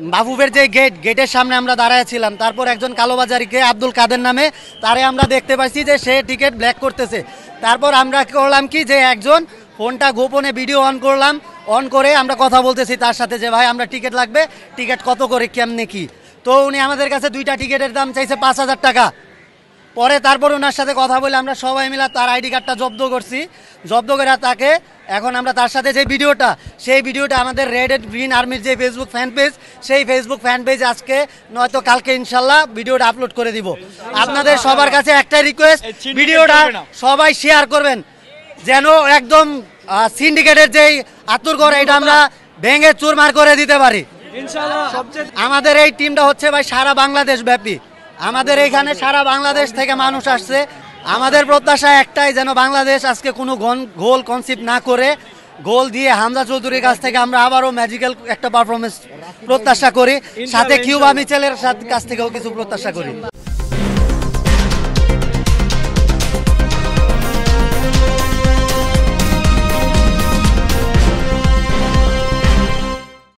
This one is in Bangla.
মাহবুবের যে গেটের সামনে আমরা দাঁড়াইছিলাম, তারপর একজন কালোবাজারিকে আব্দুল কাদের নামে তারে আমরা দেখতে পাইছি যে সে টিকিট ব্ল্যাক করতেছে। তারপর আমরা করলাম কি যে একজন ফোনটা গোপনে ভিডিও অন করলাম, অন করে আমরা কথা বলতেছি তার সাথে যে ভাই আমরা টিকিট লাগবে, টিকিট কত করে কেমনে কি। তো উনি আমাদের কাছে 2টা টিকিটের দাম চাইছে 5,000 টাকা। পরে তারপর ওনার সাথে কথা বলে আমরা সবাই মিলে তার আইডি কার্ডটা জব্দ করছি। জব্দ করে তাকে এখন আমরা তার সাথে যে ভিডিওটা, সেই ভিডিওটা আমাদের রেড এন্ড গ্রিন আর্মির যে ফেসবুক ফ্যান পেজ, সেই ফেসবুক ফ্যান পেজ আজকে নয়তো কালকে ইনশাল্লাহ ভিডিওটা আপলোড করে দিব। আপনাদের সবার কাছে একটাই রিকোয়েস্ট, ভিডিওটা সবাই শেয়ার করবেন যেন একদম সিন্ডিকেটের যেই আতুরঘর এটা আমরা ভেঙে চুরমার করে দিতে পারি ইনশাল্লাহ। আমাদের এই টিমটা হচ্ছে ভাই সারা বাংলাদেশ ব্যাপী, আমাদের এইখানে সারা বাংলাদেশ থেকে মানুষ আসছে। আমাদের প্রত্যাশা একটাই, যেন বাংলাদেশ আজকে কোনো গোল কনসিপ্ট না করে গোল দিয়ে হামজা চৌধুরীর কাছ থেকে আমরা আবারও ম্যাজিক্যাল একটা পারফরমেন্স প্রত্যাশা করি, সাথে কিউবা মিচেলের কাছ থেকেও কিছু প্রত্যাশা করি।